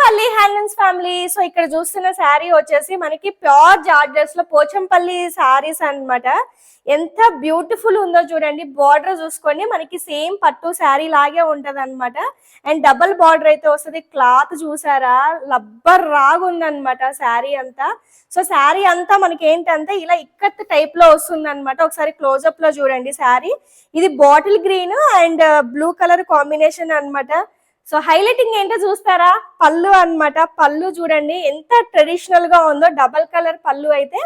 Pochampally handlooms family. So ఇక్కడ చూస్తున్న శారీ వచ్చేసి మనకి ప్యూర్ జార్జెస్ లో పోచంపల్లి శారీస్ అన్నమాట. ఎంత బ్యూటిఫుల్ ఉందో చూడండి. బార్డర్ చూసుకోండి, మనకి సేమ్ పట్టు శారీ లాగే ఉంటది అనమాట. అండ్ డబల్ బార్డర్ అయితే వస్తుంది. క్లాత్ చూసారా, లబ్బర్ రాగుందనమాట శారీ అంతా. సో శారీ అంతా మనకి ఏంటంటే ఇలా ఇక్కత్ టైప్ లో వస్తుంది అనమాట. ఒకసారి క్లోజ్అప్ లో చూడండి శారీ. ఇది bottle green and blue colour combination అన్నమాట. సో హైలైటింగ్ ఏంటో చూస్తారా, పళ్ళు అన్నమాట. పళ్ళు చూడండి ఎంత ట్రెడిషనల్ గా ఉందో. డబల్ కలర్ పళ్ళు అయితే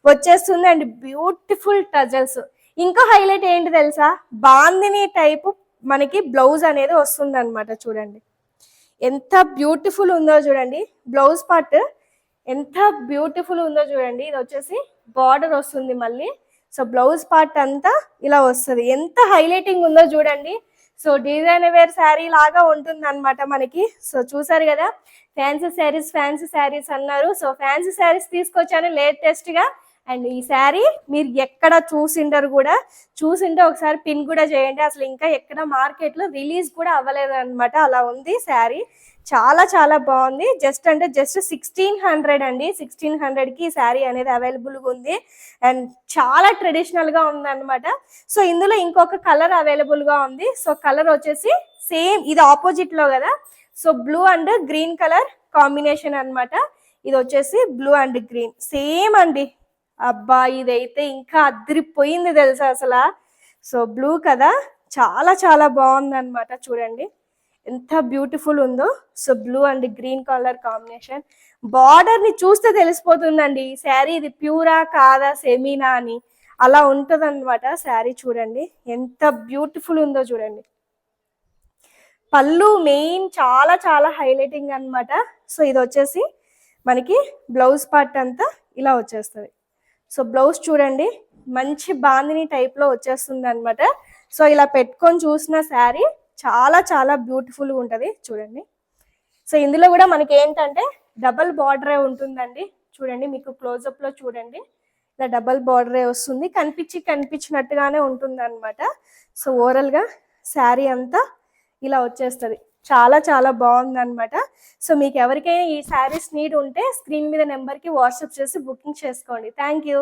వచ్చేస్తుంది అండ్ బ్యూటిఫుల్ టజల్స్. ఇంకో హైలైట్ ఏంటి తెలుసా, బాందిని టైపు మనకి బ్లౌజ్ అనేది వస్తుంది అనమాట. చూడండి ఎంత బ్యూటిఫుల్ ఉందో చూడండి. బ్లౌజ్ పార్ట్ ఎంత బ్యూటిఫుల్ ఉందో చూడండి. ఇది వచ్చేసి బార్డర్ వస్తుంది మళ్ళీ. సో బ్లౌజ్ పార్ట్ అంతా ఇలా వస్తుంది. ఎంత హైలైటింగ్ ఉందో చూడండి. సో డిజైన్ వేర్ శారీ లాగా ఉంటుంది అనమాట మనకి. సో చూసారు కదా, ఫ్యాన్సీ శారీస్ అన్నారు. సో ఫ్యాన్సీ శారీస్ తీసుకొచ్చాను లేటెస్ట్ గా. అండ్ ఈ శారీ మీరు ఎక్కడ చూసిండరు కూడా, చూసింటే ఒకసారి పిన్ కూడా చేయండి. అసలు ఇంకా ఎక్కడ మార్కెట్ లో రిలీజ్ కూడా అవ్వలేదు అనమాట, అలా ఉంది శారీ. చాలా చాలా బాగుంది. జస్ట్ 1600 అండి. 1600 కి ఈ శారీ అనేది అవైలబుల్ గా ఉంది. అండ్ చాలా ట్రెడిషనల్ గా ఉంది అనమాట. సో ఇందులో ఇంకొక కలర్ అవైలబుల్ గా ఉంది. సో కలర్ వచ్చేసి సేమ్, ఇది ఆపోజిట్ లో కదా. So blue and green colour combination అన్నమాట. ఇది వచ్చేసి బ్లూ అండ్ గ్రీన్ సేమ్ అండి. అబ్బా ఇదైతే ఇంకా అదిరిపోయింది తెలుసా అసలు. సో బ్లూ కదా, చాలా చాలా బాగుంది అనమాట. చూడండి ఎంత బ్యూటిఫుల్ ఉందో. So blue and green colour combination. Border ని చూస్తే తెలిసిపోతుందండి ఈ శారీ ఇది ప్యూరా కాదా సెమీనా అని, అలా ఉంటది అనమాట శారీ. చూడండి ఎంత బ్యూటిఫుల్ ఉందో చూడండి. పళ్ళు మెయిన్ చాలా చాలా హైలైటింగ్ అనమాట. సో ఇది వచ్చేసి మనకి బ్లౌజ్ పార్ట్ అంతా ఇలా వచ్చేస్తుంది. సో బ్లౌజ్ చూడండి మంచి బాందిని టైప్ లో వచ్చేస్తుంది అనమాట. సో ఇలా పెట్టుకొని చూసిన శారీ చాలా చాలా బ్యూటిఫుల్ గా ఉంటది చూడండి. సో ఇందులో కూడా మనకి ఏంటంటే డబల్ బార్డరే ఉంటుందండి. చూడండి మీకు క్లోజ్అప్ లో చూడండి, ఇలా డబల్ బార్డరే వస్తుంది. కనిపించినట్టుగానే ఉంటుంది అనమాట. సో ఓవరాల్ గా శారీ అంతా ఇలా వచ్చేస్తుంది. చాలా చాలా బాగుంది అనమాట. సో మీకు ఎవరికైనా ఈ శారీస్ నీడ్ ఉంటే స్క్రీన్ మీద నెంబర్కి వాట్సాప్ చేసి బుకింగ్ చేసుకోండి. Thank you.